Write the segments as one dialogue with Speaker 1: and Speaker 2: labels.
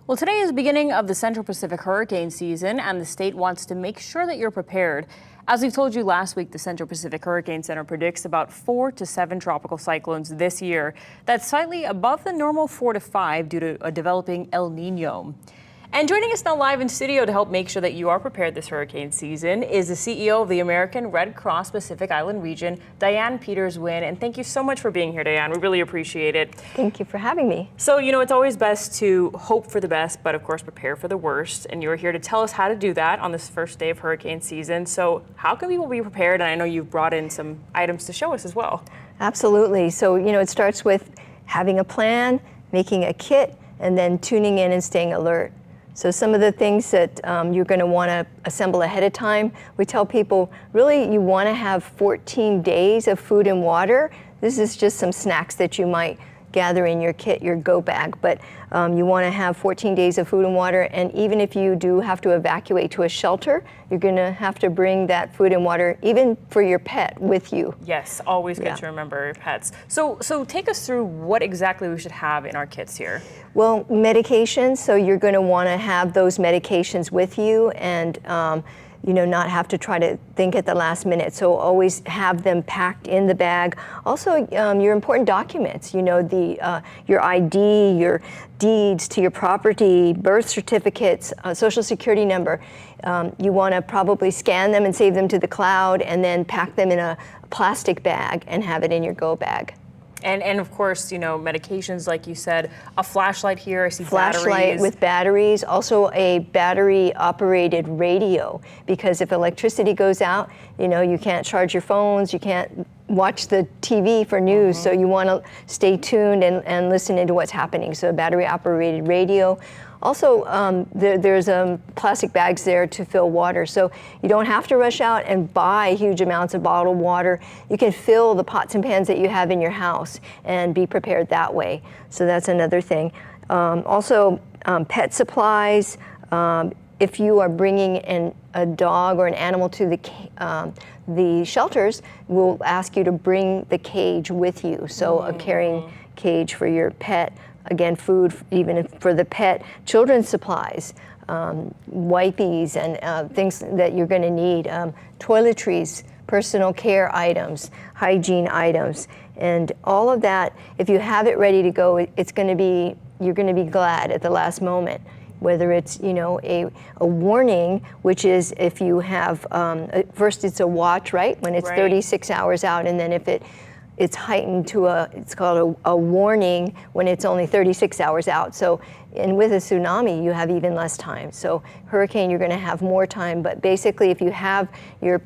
Speaker 1: Well, today is the beginning of the Central Pacific hurricane season, and the state wants to make sure that you're prepared. As we've told you last week, the Central Pacific Hurricane Center predicts about 4 to 7 tropical cyclones this year. That's slightly above the normal 4 to 5 due to a developing El Nino. And joining us now live in studio to help make sure that you are prepared this hurricane season is the CEO of the American Red Cross Pacific Island region, Diane Peters-Nguyen. And thank you so much for being here, Diane. We really appreciate it.
Speaker 2: Thank you for having me.
Speaker 1: So, it's always best to hope for the best, but of course prepare for the worst. And you're here to tell us how to do that on this first day of hurricane season. So how can people be prepared? And I know you've brought in some items to show us as well.
Speaker 2: Absolutely. So, it starts with having a plan, making a kit, and then tuning in and staying alert. So some of the things that you're going to want to assemble ahead of time, we tell people really you want to have 14 days of food and water. This is just some snacks that you might gather in your kit, your go bag, but you want to have 14 days of food and water, and even if you do have to evacuate to a shelter, you're going to have to bring that food and water, even for your pet, with you.
Speaker 1: Yes, always good to remember your pets. So take us through what exactly we should have in our kits here.
Speaker 2: Well, medications, so you're going to want to have those medications with you, and not have to try to think at the last minute. So always have them packed in the bag. Also, your important documents, your ID, your deeds to your property, birth certificates, social security number. You want to probably scan them and save them to the cloud, and then pack them in a plastic bag and have it in your go bag.
Speaker 1: And of course, medications, like you said, a flashlight here, I see
Speaker 2: flashlight
Speaker 1: batteries.
Speaker 2: With batteries, also a battery-operated radio, because if electricity goes out, you can't charge your phones, you can't watch the TV for news, so you want to stay tuned and listen into what's happening. So a battery-operated radio. Also, there's plastic bags there to fill water, so you don't have to rush out and buy huge amounts of bottled water. You can fill the pots and pans that you have in your house and be prepared that way. So that's another thing. Also, pet supplies. If you are bringing a dog or an animal to the shelters, we'll ask you to bring the cage with you. So a carrying cage for your pet. Again, food, even for the pet, children's supplies, wipes, and things that you're going to need, toiletries, personal care items, hygiene items, and all of that. If you have it ready to go, you're going to be glad at the last moment. Whether it's a warning, which is if you have first it's a watch, right, when it's 36 hours out, and then if it's heightened to it's called a warning when it's only 36 hours out. So, and with a tsunami, you have even less time. So hurricane, you're going to have more time. But basically, if you have your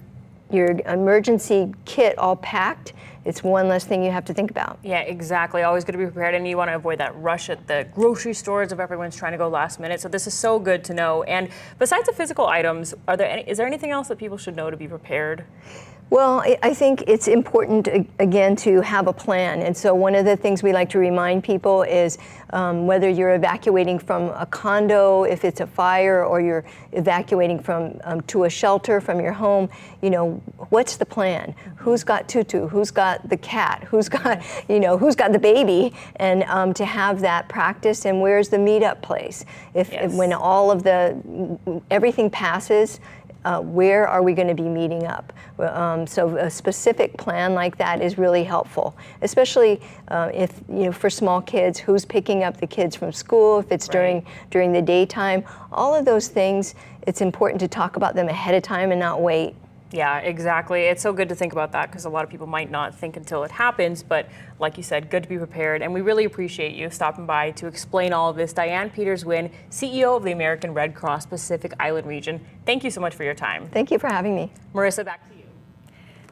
Speaker 2: emergency kit all packed, it's one less thing you have to think about.
Speaker 1: Yeah, exactly. Always good to be prepared, and you want to avoid that rush at the grocery stores of everyone's trying to go last minute. So this is so good to know. And besides the physical items, is there anything else that people should know to be prepared?
Speaker 2: Well, I think it's important, again, to have a plan. And so one of the things we like to remind people is whether you're evacuating from a condo, if it's a fire, or you're evacuating from to a shelter from your home, what's the plan? Who's got Tutu? Who's got the cat? Who's got, who's got the baby? And to have that practice, and where's the meetup place? When all of everything passes, where are we going to be meeting up? So a specific plan like that is really helpful, especially if, for small kids, who's picking up the kids from school, if it's during the daytime. All of those things, it's important to talk about them ahead of time and not wait.
Speaker 1: Yeah, exactly. It's so good to think about that because a lot of people might not think until it happens. But like you said, good to be prepared. And we really appreciate you stopping by to explain all of this. Diane Peters-Nguyen, CEO of the American Red Cross Pacific Island region. Thank you so much for your time.
Speaker 2: Thank you for having me.
Speaker 1: Marissa, back to you.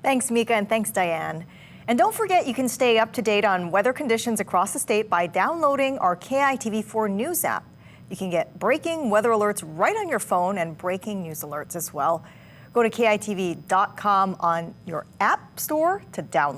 Speaker 3: Thanks, Mika, and thanks, Diane. And don't forget, you can stay up to date on weather conditions across the state by downloading our KITV4 News app. You can get breaking weather alerts right on your phone and breaking news alerts as well. Go to KITV.com on your app store to download.